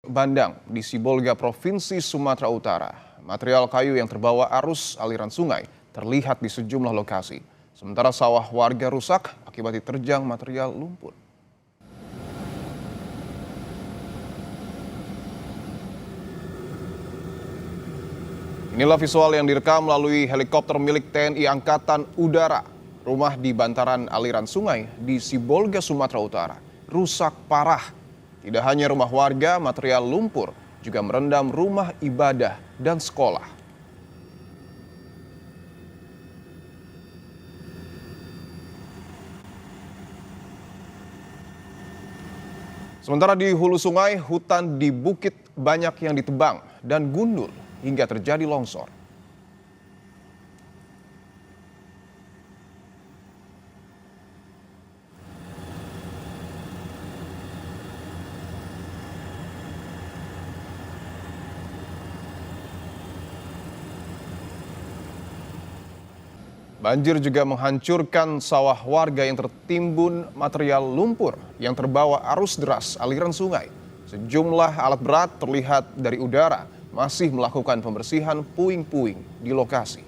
Bandang di Sibolga, Provinsi Sumatera Utara. Material kayu yang terbawa arus aliran sungai terlihat di sejumlah lokasi. Sementara sawah warga rusak akibat diterjang material lumpur. Inilah visual yang direkam melalui helikopter milik TNI Angkatan Udara. Rumah di bantaran aliran sungai di Sibolga, Sumatera Utara rusak parah. Tidak hanya rumah warga, material lumpur juga merendam rumah ibadah dan sekolah. Sementara di hulu sungai, hutan di bukit banyak yang ditebang dan gundul hingga terjadi longsor. Banjir juga menghancurkan sawah warga yang tertimbun material lumpur yang terbawa arus deras aliran sungai. Sejumlah alat berat terlihat dari udara masih melakukan pembersihan puing-puing di lokasi.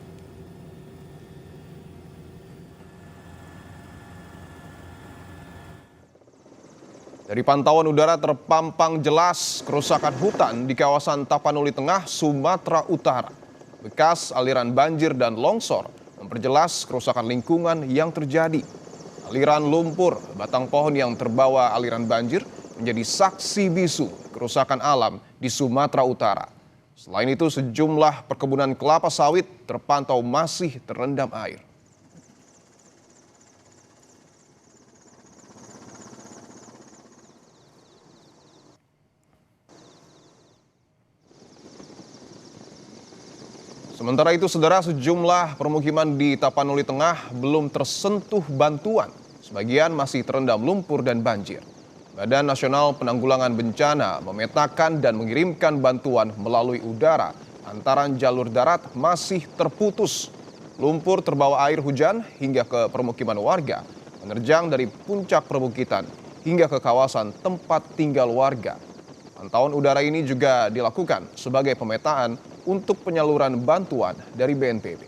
Dari pantauan udara terpampang jelas kerusakan hutan di kawasan Tapanuli Tengah, Sumatera Utara. Bekas aliran banjir dan longsor memperjelas kerusakan lingkungan yang terjadi. Aliran lumpur, batang pohon yang terbawa aliran banjir menjadi saksi bisu kerusakan alam di Sumatera Utara. Selain itu, sejumlah perkebunan kelapa sawit terpantau masih terendam air. Sementara itu, saudara, sejumlah permukiman di Tapanuli Tengah belum tersentuh bantuan. Sebagian masih terendam lumpur dan banjir. Badan Nasional Penanggulangan Bencana memetakan dan mengirimkan bantuan melalui udara. Antara jalur darat masih terputus. Lumpur terbawa air hujan hingga ke permukiman warga, menerjang dari puncak perbukitan hingga ke kawasan tempat tinggal warga. Pantauan udara ini juga dilakukan sebagai pemetaan untuk penyaluran bantuan dari BNPB.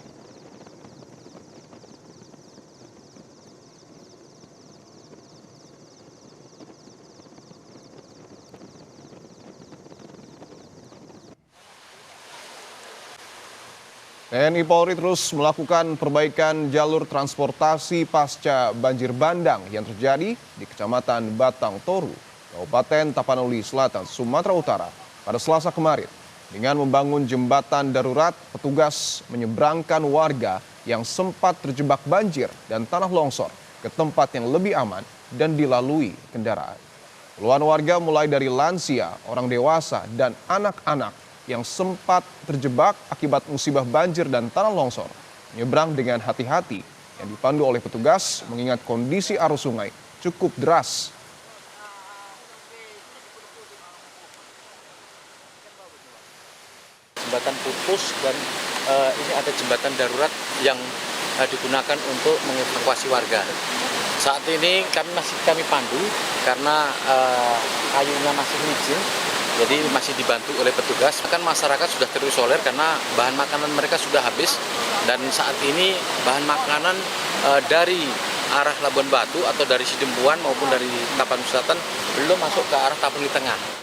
TNI Polri terus melakukan perbaikan jalur transportasi pasca banjir bandang yang terjadi di Kecamatan Batang Toru, Kabupaten Tapanuli Selatan, Sumatera Utara pada Selasa kemarin. Dengan membangun jembatan darurat, petugas menyeberangkan warga yang sempat terjebak banjir dan tanah longsor ke tempat yang lebih aman dan dilalui kendaraan. Puluhan warga mulai dari lansia, orang dewasa, dan anak-anak yang sempat terjebak akibat musibah banjir dan tanah longsor menyeberang dengan hati-hati yang dipandu oleh petugas mengingat kondisi arus sungai cukup deras. Jembatan putus dan ini ada jembatan darurat yang digunakan untuk mengevakuasi warga. Saat ini kami pandu karena kayunya masih licin, jadi masih dibantu oleh petugas. Kan masyarakat sudah terisolir karena bahan makanan mereka sudah habis dan saat ini bahan makanan dari arah Labuan Batu atau dari Sidempuan maupun dari Tapanuli Selatan belum masuk ke arah Tapanuli Tengah.